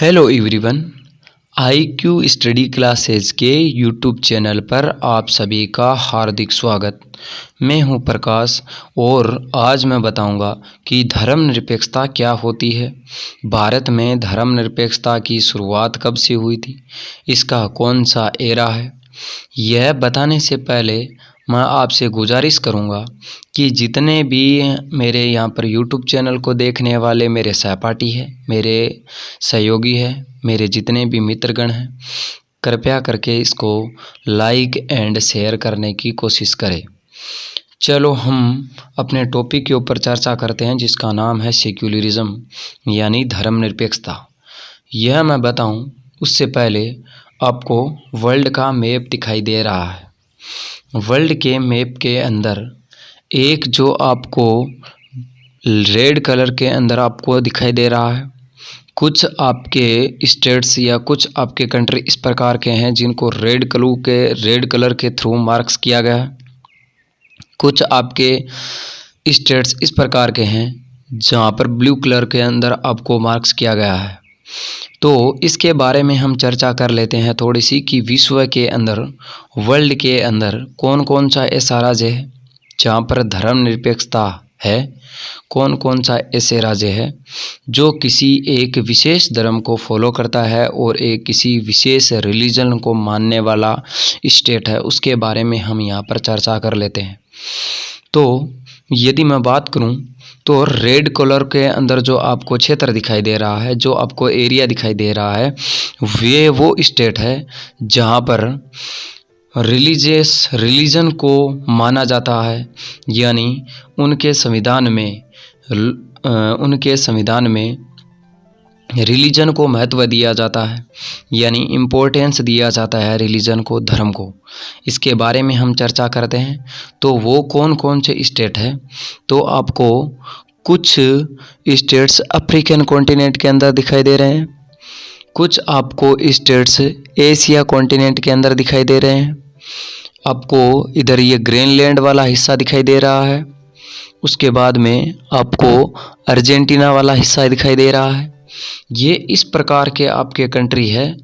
Hello everyone. IQ study classes के YouTube channel पर आप सभी का हार्दिक स्वागत। मैं हूं प्रकाश और आज मैं बताऊंगा कि धर्मनिरपेक्षता क्या होती है, भारत में धर्मनिरपेक्षता की शुरुआत कब से हुई थी, इसका कौन सा एरा है। यह बताने से पहले मैं आपसे गुजारिश करूंगा कि जितने भी मेरे यहाँ पर यूट्यूब चैनल को देखने वाले मेरे सहपाठी हैं, मेरे सहयोगी हैं, मेरे जितने भी मित्रगण हैं, कृपया करके इसको लाइक एंड शेयर करने की कोशिश करें। चलो हम अपने टॉपिक के ऊपर चर्चा करते हैं, जिसका नाम है सेक्युलरिज्म यानी धर्मनिरपेक्षता। यह मैं बताऊं उससे पहले आपको वर्ल्ड का मैप दिखाई दे रहा है। वर्ल्ड के मैप के अंदर एक जो आपको रेड कलर के अंदर आपको दिखाई दे रहा है, कुछ आपके स्टेट्स या कुछ आपके कंट्री इस प्रकार के हैं जिनको रेड कलर के थ्रू मार्क्स किया गया है। कुछ आपके स्टेट्स इस प्रकार के हैं जहाँ पर ब्लू कलर के अंदर आपको मार्क्स किया गया है। तो इसके बारे में हम चर्चा कर लेते हैं थोड़ी सी कि विश्व के अंदर, वर्ल्ड के अंदर कौन कौन सा ऐसा राज्य है जहाँ पर धर्मनिरपेक्षता है, कौन कौन सा ऐसे राज्य है जो किसी एक विशेष धर्म को फॉलो करता है और एक किसी विशेष रिलीजन को मानने वाला स्टेट है, उसके बारे में हम यहाँ पर चर्चा कर लेते हैं। तो यदि मैं बात करूँ तो रेड कलर के अंदर जो आपको क्षेत्र दिखाई दे रहा है, जो आपको एरिया दिखाई दे रहा है, वे वो स्टेट है जहाँ पर रिलीजन को माना जाता है, यानी उनके संविधान में रिलीजन को महत्व दिया जाता है, यानी इम्पोर्टेंस दिया जाता है रिलीजन को, धर्म को। इसके बारे में हम चर्चा करते हैं। तो वो कौन कौन से स्टेट है, तो आपको कुछ स्टेट्स अफ्रीकन कॉन्टिनेंट के अंदर दिखाई दे रहे हैं, कुछ आपको स्टेट्स एशिया कॉन्टिनेंट के अंदर दिखाई दे रहे हैं, आपको इधर ये ग्रीनलैंड वाला हिस्सा दिखाई दे रहा है, उसके बाद में आपको अर्जेंटीना वाला हिस्सा दिखाई दे रहा है। ये इस प्रकार के आपके कंट्री है,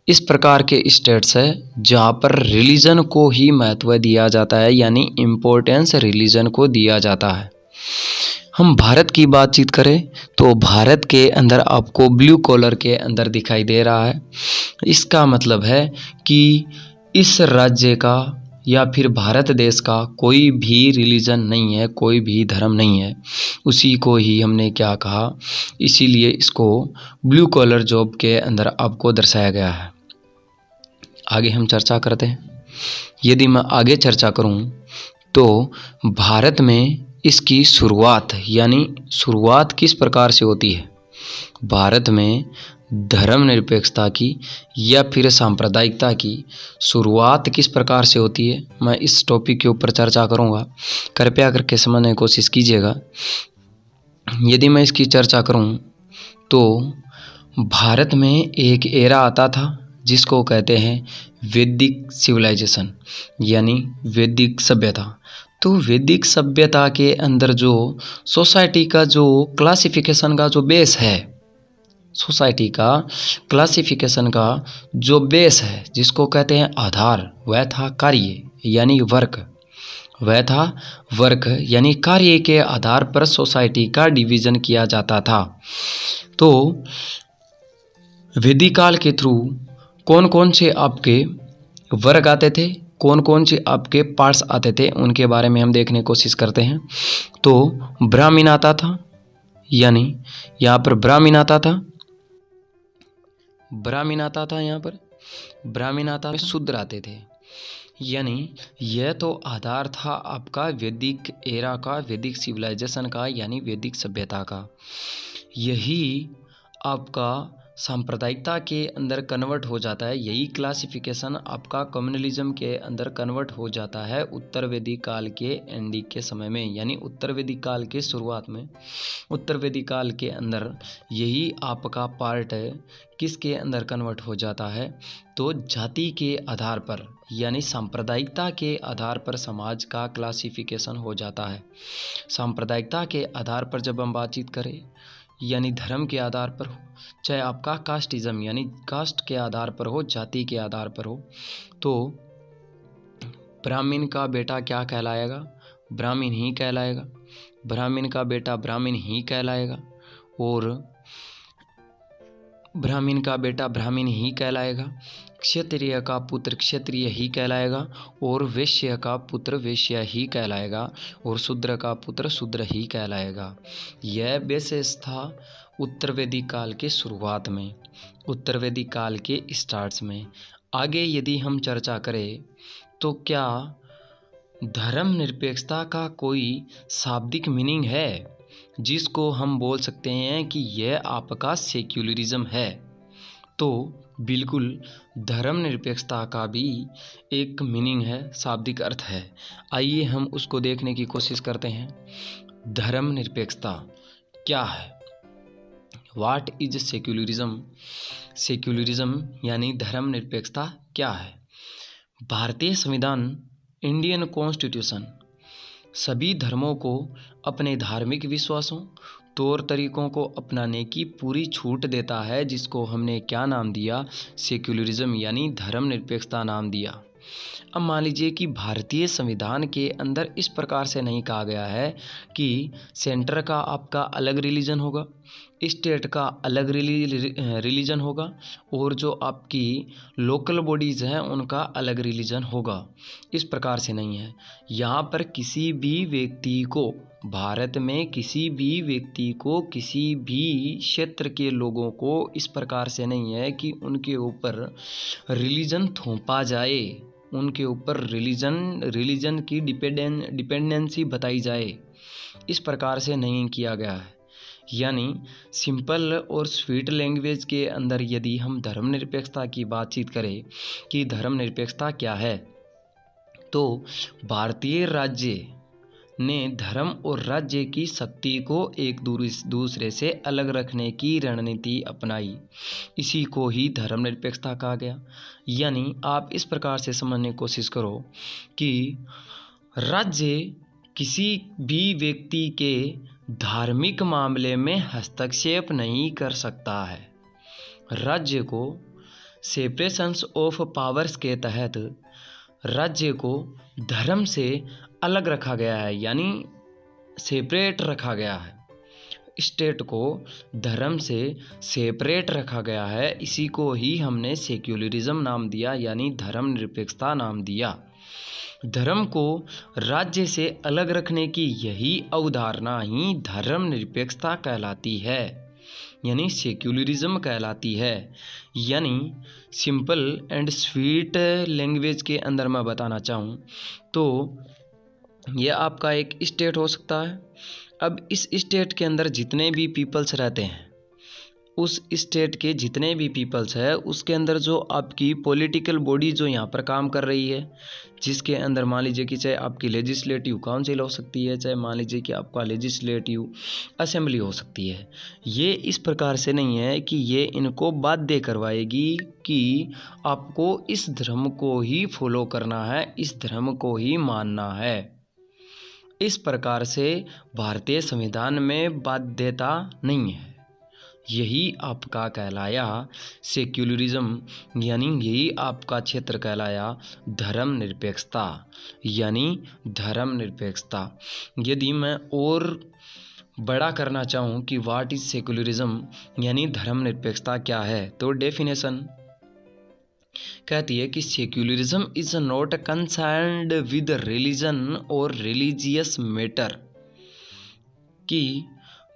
इस प्रकार के स्टेट्स है जहाँ पर रिलीजन को ही महत्व दिया जाता है, यानी इम्पोर्टेंस रिलीजन को दिया जाता है। हम भारत की बातचीत करें तो भारत के अंदर आपको ब्लू कलर के अंदर दिखाई दे रहा है। इसका मतलब है कि इस राज्य का या फिर भारत देश का कोई भी रिलीजन नहीं है, कोई भी धर्म नहीं है, उसी को ही हमने क्या कहा, इसीलिए इसको ब्लू कलर जॉब के अंदर आपको दर्शाया गया है। आगे हम चर्चा करते हैं। यदि मैं आगे चर्चा करूं तो भारत में इसकी शुरुआत, यानी शुरुआत किस प्रकार से होती है, भारत में धर्मनिरपेक्षता की या फिर सांप्रदायिकता की शुरुआत किस प्रकार से होती है, मैं इस टॉपिक के ऊपर चर्चा करूंगा, कृपया करके समझने की कोशिश कीजिएगा। यदि मैं इसकी चर्चा करूं तो भारत में एक एरा आता था जिसको कहते हैं वैदिक सिविलाइजेशन, यानी वैदिक सभ्यता। तो वैदिक सभ्यता के अंदर जो सोसाइटी का जो क्लासिफिकेशन का जो बेस है, सोसाइटी का क्लासिफिकेशन का जो बेस है, जिसको कहते हैं आधार, वह था कार्य यानी वर्क। वह था वर्क यानी कार्य के आधार पर सोसाइटी का डिवीज़न किया जाता था। तो वैदिक काल के थ्रू कौन कौन से आपके वर्ग आते थे, कौन कौन से आपके पार्ट्स आते थे, उनके बारे में हम देखने की कोशिश करते हैं। तो ब्राह्मण आता था, यानी यहाँ पर ब्राह्मण आता था, शूद्र आते थे, यानी यह तो आधार था आपका वैदिक एरा का, वैदिक सिविलाइजेशन का, यानी वैदिक सभ्यता का। यही आपका सांप्रदायिकता के अंदर कन्वर्ट हो जाता है, यही क्लासिफिकेशन आपका कम्युनलिज्म के अंदर कन्वर्ट हो जाता है उत्तर वैदिक काल के एंडिंग के समय में, यानी उत्तर वैदिक काल के शुरुआत में। उत्तर वैदिक काल के अंदर यही आपका पार्ट है किसके अंदर कन्वर्ट हो जाता है, तो जाति के आधार पर, यानी सांप्रदायिकता के आधार पर समाज का क्लासिफिकेशन हो जाता है। सांप्रदायिकता के आधार पर जब हम बातचीत करें, यानी धर्म के आधार पर हो, चाहे आपका कास्टिज्म यानी कास्ट के आधार पर हो, जाति के आधार पर हो, तो ब्राह्मण का बेटा क्या कहलाएगा? ब्राह्मण ही कहलाएगा। ब्राह्मण का बेटा ब्राह्मण ही कहलाएगा और ब्राह्मण का बेटा ब्राह्मण ही कहलाएगा। क्षत्रिय का पुत्र क्षत्रिय ही कहलाएगा और वैश्य का पुत्र वैश्य ही कहलाएगा और शूद्र का पुत्र शूद्र ही कहलाएगा। यह बेसिस था उत्तर वैदिक काल के शुरुआत में, उत्तर वैदिक काल के स्टार्ट्स में। आगे यदि हम चर्चा करें तो क्या धर्मनिरपेक्षता का कोई शाब्दिक मीनिंग है जिसको हम बोल सकते हैं कि यह आपका सेक्युलरिज्म है? तो बिल्कुल धर्मनिरपेक्षता का भी एक मीनिंग है, शाब्दिक अर्थ है। आइए हम उसको देखने की कोशिश करते हैं। धर्मनिरपेक्षता क्या है? What is secularism? सेक्युलरिज्म यानी धर्मनिरपेक्षता क्या है? भारतीय संविधान, इंडियन कॉन्स्टिट्यूशन सभी धर्मों को अपने धार्मिक विश्वासों, तौर तरीकों को अपनाने की पूरी छूट देता है, जिसको हमने क्या नाम दिया? सेक्युलरिज्म यानी धर्मनिरपेक्षता नाम दिया। अब मान लीजिए कि भारतीय संविधान के अंदर इस प्रकार से नहीं कहा गया है कि सेंटर का आपका अलग रिलीजन होगा, स्टेट का अलग रिलीजन होगा और जो आपकी लोकल बॉडीज़ हैं उनका अलग रिलीजन होगा। इस प्रकार से नहीं है। यहाँ पर किसी भी व्यक्ति को, भारत में किसी भी व्यक्ति को, किसी भी क्षेत्र के लोगों को इस प्रकार से नहीं है कि उनके ऊपर रिलीजन थोपा जाए, उनके ऊपर रिलीजन की डिपेंडेंसी बताई जाए। इस प्रकार से नहीं किया गया है। यानी सिंपल और स्वीट लैंग्वेज के अंदर यदि हम धर्मनिरपेक्षता की बातचीत करें कि धर्मनिरपेक्षता क्या है, तो भारतीय राज्य ने धर्म और राज्य की शक्ति को एक दूसरे से अलग रखने की रणनीति अपनाई। इसी को ही धर्मनिरपेक्षता कहा गया। यानी आप इस प्रकार से समझने की कोशिश करो कि राज्य किसी भी व्यक्ति के धार्मिक मामले में हस्तक्षेप नहीं कर सकता है। राज्य को सेपरेशंस ऑफ पावर्स के तहत राज्य को धर्म से अलग रखा गया है, यानी सेपरेट रखा गया है। स्टेट को धर्म से सेपरेट रखा गया है। इसी को ही हमने सेक्युलरिज्म नाम दिया, यानी धर्मनिरपेक्षता नाम दिया। धर्म को राज्य से अलग रखने की यही अवधारणा ही धर्मनिरपेक्षता कहलाती है, यानी सेक्युलरिज्म कहलाती है। यानी सिंपल एंड स्वीट लैंग्वेज के अंदर मैं बताना चाहूँ तो यह आपका एक स्टेट हो सकता है। अब इस स्टेट के अंदर जितने भी पीपल्स रहते हैं, उस स्टेट के जितने भी पीपल्स है उसके अंदर जो आपकी पॉलिटिकल बॉडी जो यहाँ पर काम कर रही है, जिसके अंदर मान लीजिए कि चाहे आपकी लेजिस्लेटिव काउंसिल हो सकती है, चाहे मान लीजिए कि आपका लेजिस्लेटिव असेंबली हो सकती है। ये इस प्रकार से नहीं है कि ये इनको बाध्य करवाएगी कि आपको इस धर्म को ही फॉलो करना है, इस धर्म को ही मानना है। इस प्रकार से भारतीय संविधान में बाध्यता नहीं है। यही आपका कहलाया सेक्युलरिज्म, यानी यही आपका क्षेत्र कहलाया धर्मनिरपेक्षता, यानी धर्मनिरपेक्षता। यदि मैं और बड़ा करना चाहूँ कि व्हाट इज सेक्युलरिज्म यानी धर्मनिरपेक्षता क्या है, तो डेफिनेशन कहती है कि secularism is not concerned with religion और रिलीजियस मैटर। कि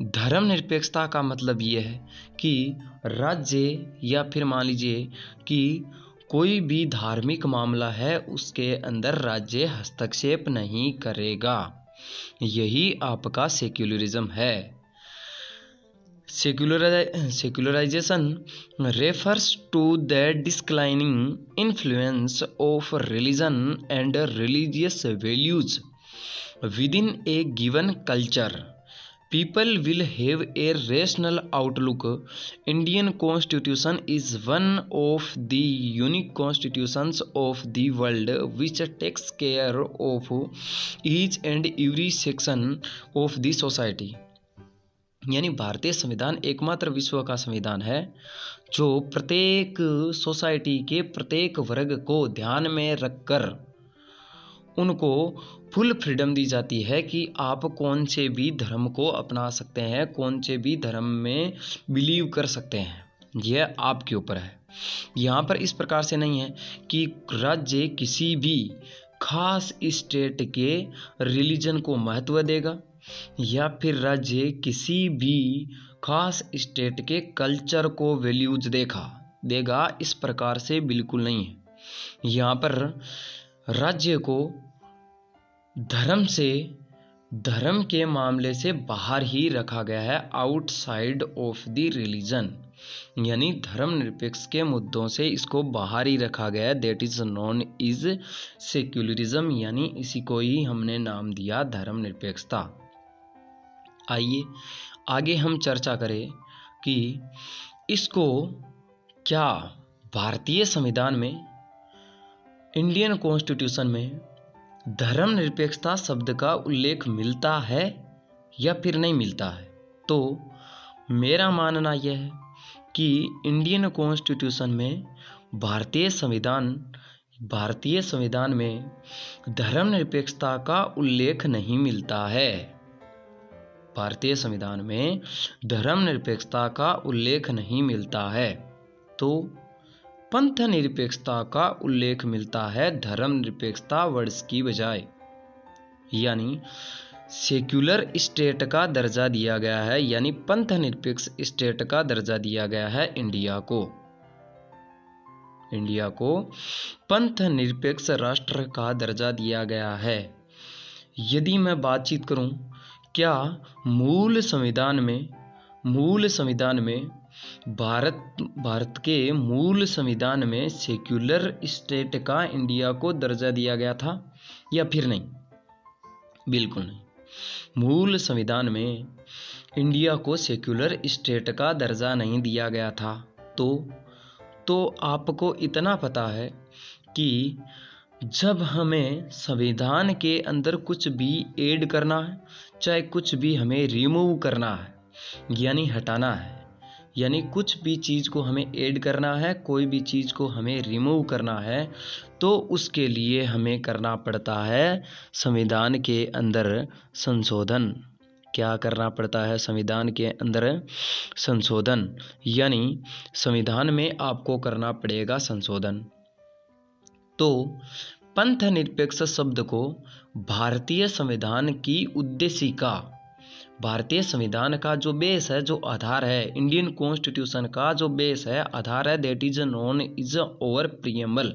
धर्मनिरपेक्षता का मतलब ये है कि राज्य या फिर मान लीजिए कि कोई भी धार्मिक मामला है उसके अंदर राज्य हस्तक्षेप नहीं करेगा। यही आपका सेक्युलरिज्म है। Secularisation refers to the declining influence of religion and religious values within a given culture. People will have a rational outlook. Indian Constitution is one of the unique constitutions of the world which takes care of each and every section of the society. यानी भारतीय संविधान एकमात्र विश्व का संविधान है जो प्रत्येक सोसाइटी के प्रत्येक वर्ग को ध्यान में रखकर उनको फुल फ्रीडम दी जाती है कि आप कौन से भी धर्म को अपना सकते हैं, कौन से भी धर्म में बिलीव कर सकते हैं, यह आपके ऊपर है। यहाँ पर इस प्रकार से नहीं है कि राज्य किसी भी खास स्टेट के रिलीजन को महत्व देगा या फिर राज्य किसी भी खास स्टेट के कल्चर को वैल्यूज देगा, इस प्रकार से बिल्कुल नहीं है। यहाँ पर राज्य को धर्म के मामले से बाहर ही रखा गया है, आउटसाइड ऑफ द रिलीजन, यानी धर्मनिरपेक्ष के मुद्दों से इसको बाहर ही रखा गया है। That is non is secularism, यानी इसी को ही हमने नाम दिया धर्मनिरपेक्षता। आइए आगे हम चर्चा करें कि इसको क्या भारतीय संविधान में, इंडियन कॉन्स्टिट्यूशन में धर्मनिरपेक्षता शब्द का उल्लेख मिलता है या फिर नहीं मिलता है। तो मेरा मानना यह है कि इंडियन कॉन्स्टिट्यूशन में, भारतीय संविधान में धर्मनिरपेक्षता का उल्लेख नहीं मिलता है। भारतीय संविधान में धर्मनिरपेक्षता का उल्लेख नहीं मिलता है, तो पंथ निरपेक्षता का उल्लेख मिलता है धर्मनिरपेक्षता वर्ड्स की बजाय, यानी सेक्युलर स्टेट का दर्जा दिया गया है, यानी पंथ निरपेक्ष स्टेट का दर्जा दिया गया है इंडिया को पंथ निरपेक्ष राष्ट्र का दर्जा दिया गया है। यदि मैं बातचीत करूं, क्या मूल संविधान में भारत के मूल संविधान में सेक्युलर स्टेट का इंडिया को दर्जा दिया गया था या फिर नहीं? बिल्कुल नहीं। मूल संविधान में इंडिया को सेक्युलर स्टेट का दर्जा नहीं दिया गया था। तो आपको इतना पता है कि जब हमें संविधान के अंदर कुछ भी ऐड करना है, चाहे कुछ भी हमें रिमूव करना है, यानी हटाना है, यानी कुछ भी चीज़ को हमें ऐड करना है, कोई भी चीज़ को हमें रिमूव करना है, तो उसके लिए हमें करना पड़ता है संविधान के अंदर संशोधन। क्या करना पड़ता है संविधान के अंदर? संशोधन, यानी संविधान में आपको करना पड़ेगा संशोधन। तो पंथ निरपेक्ष शब्द को भारतीय संविधान की उद्देशिका, भारतीय संविधान का जो बेस है, जो आधार है, इंडियन कॉन्स्टिट्यूशन का जो बेस है, आधार है, that is non is over preamble,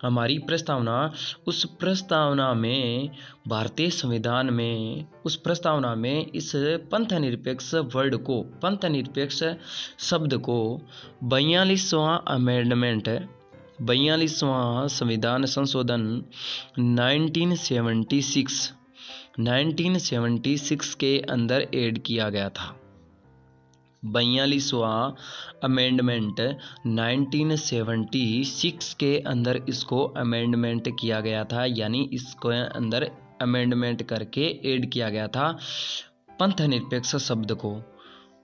हमारी प्रस्तावना, उस प्रस्तावना में, भारतीय संविधान में, उस प्रस्तावना में इस पंथ निरपेक्ष वर्ड को, पंथ निरपेक्ष शब्द को 42वां अमेंडमेंट, 42वां संविधान संशोधन 1976 के अंदर ऐड किया गया था। 42वां अमेंडमेंट 1976 के अंदर इसको अमेंडमेंट किया गया था, यानी इसको अंदर अमेंडमेंट करके ऐड किया गया था पंथ निरपेक्ष शब्द को।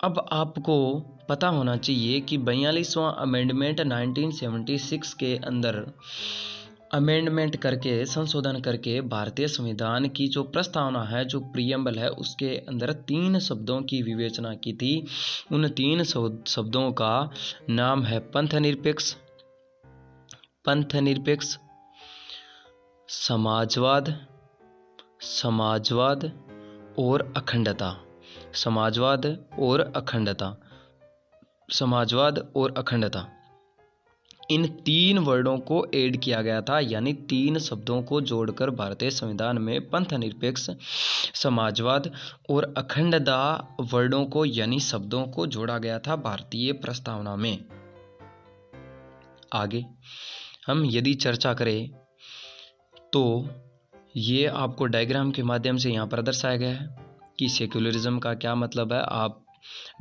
अब आपको पता होना चाहिए कि 42वां अमेंडमेंट 1976 के अंदर अमेंडमेंट करके, संशोधन करके भारतीय संविधान की जो प्रस्तावना है, जो प्रियम्बल है, उसके अंदर 3 शब्दों की विवेचना की थी। उन 3 शब्दों का नाम है पंथ निरपेक्ष, समाजवाद और अखंडता, समाजवाद और अखंडता। इन 3 वर्डों को ऐड किया गया था, यानी 3 शब्दों को जोड़कर भारतीय संविधान में पंथ निरपेक्ष, समाजवाद और अखंडता वर्डों को, यानी शब्दों को जोड़ा गया था भारतीय प्रस्तावना में। आगे हम यदि चर्चा करें तो ये आपको डायग्राम के माध्यम से यहाँ पर दर्शाया गया है कि सेक्युलरिज्म का क्या मतलब है, आप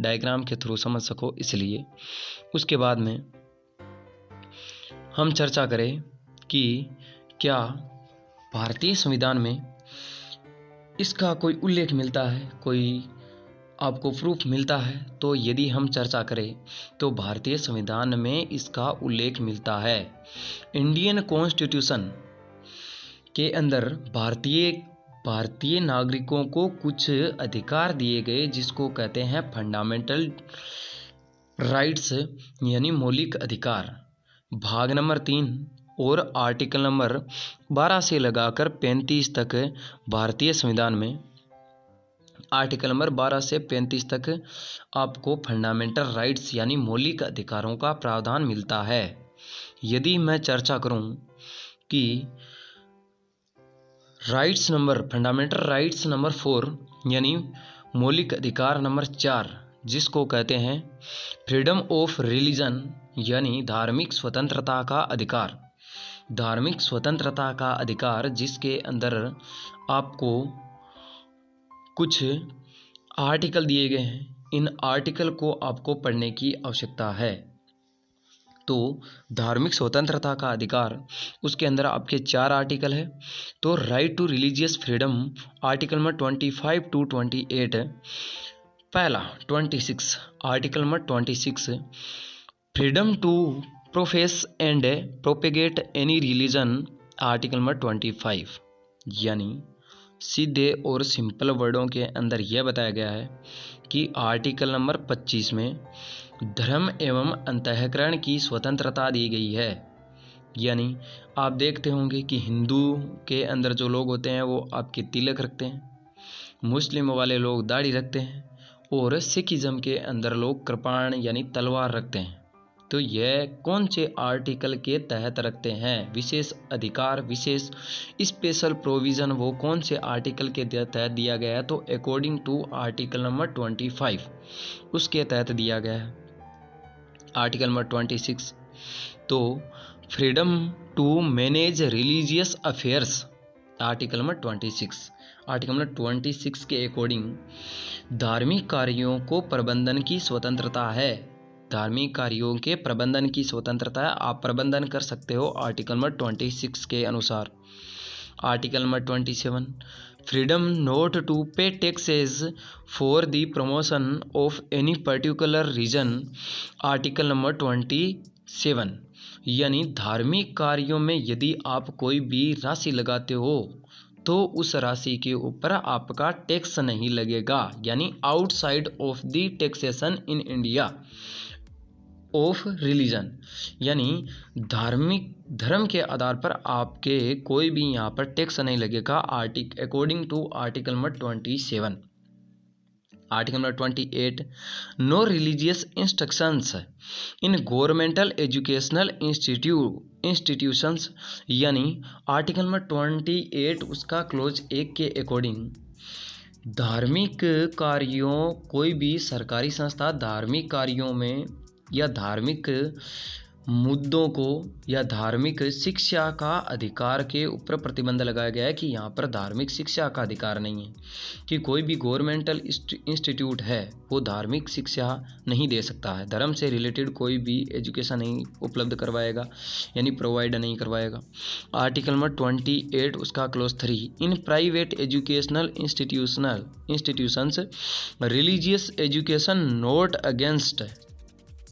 डायग्राम के थ्रू समझ सको, इसलिए उसके बाद में हम चर्चा करें कि क्या भारतीय संविधान में इसका कोई उल्लेख मिलता है, कोई आपको प्रूफ मिलता है, तो यदि हम चर्चा करें तो भारतीय संविधान में इसका उल्लेख मिलता है। इंडियन कॉन्स्टिट्यूशन के अंदर भारतीय नागरिकों को कुछ अधिकार दिए गए जिसको कहते हैं फंडामेंटल राइट्स यानी मौलिक अधिकार। भाग नंबर 3 और आर्टिकल नंबर 12 से लगाकर 35 तक भारतीय संविधान में आर्टिकल नंबर 12 से 35 तक आपको फंडामेंटल राइट्स यानी मौलिक अधिकारों का प्रावधान मिलता है। यदि मैं चर्चा करूं कि फंडामेंटल राइट्स नंबर 4 यानी मौलिक अधिकार नंबर 4 जिसको कहते हैं फ्रीडम ऑफ रिलीजन यानी धार्मिक स्वतंत्रता का अधिकार। धार्मिक स्वतंत्रता का अधिकार जिसके अंदर आपको कुछ आर्टिकल दिए गए हैं, इन आर्टिकल को आपको पढ़ने की आवश्यकता है। तो धार्मिक स्वतंत्रता का अधिकार उसके अंदर आपके 4 आर्टिकल है। तो right to religious freedom article number 25 to 28। पहला 26 article number 26 freedom to profess and propagate any religion article number 25। यानी सीधे और सिंपल वर्डों के अंदर यह बताया गया है कि आर्टिकल नंबर 25 में धर्म एवं अंतःकरण की स्वतंत्रता दी गई है। यानी आप देखते होंगे कि हिंदू के अंदर जो लोग होते हैं वो आपके तिलक रखते हैं, मुस्लिम वाले लोग दाढ़ी रखते हैं और सिखिज्म के अंदर लोग कृपाण यानी तलवार रखते हैं। तो यह कौन से आर्टिकल के तहत रखते हैं? विशेष अधिकार, विशेष स्पेशल प्रोविज़न वो कौन से आर्टिकल के तहत दिया गया है? तो अकॉर्डिंग टू आर्टिकल नंबर 25 उसके तहत दिया गया है। आर्टिकल नंबर 26 तो freedom to manage religious affairs article number 26। Article number 26 के अकॉर्डिंग धार्मिक कार्यों को प्रबंधन की स्वतंत्रता है। धार्मिक कार्यों के प्रबंधन की स्वतंत्रता है, आप प्रबंधन कर सकते हो आर्टिकल नंबर 26 के अनुसार। Article number 27 freedom not to pay taxes for the promotion of any particular religion article number 27। यानी धार्मिक कार्यों में यदि आप कोई भी राशि लगाते हो तो उस राशि के ऊपर आपका टैक्स नहीं लगेगा। यानी outside of the taxation in India of religion, यानी धर्म के आधार पर आपके कोई भी यहाँ पर टैक्स नहीं लगेगा according to article number 27। Article number 28 no religious instructions in governmental educational institutions. यानी आर्टिकल नंबर 28 उसका क्लोज 1 के अकॉर्डिंग धार्मिक कार्यों, कोई भी सरकारी संस्था धार्मिक कार्यों में या धार्मिक मुद्दों को या धार्मिक शिक्षा का अधिकार के ऊपर प्रतिबंध लगाया गया है कि यहाँ पर धार्मिक शिक्षा का अधिकार नहीं है, कि कोई भी गवर्नमेंटल इंस्टीट्यूट है वो धार्मिक शिक्षा नहीं दे सकता है, धर्म से रिलेटेड कोई भी एजुकेशन नहीं उपलब्ध करवाएगा यानी प्रोवाइड नहीं करवाएगा। आर्टिकल नंबर 28 उसका close 3 in private educational institutions religious education not against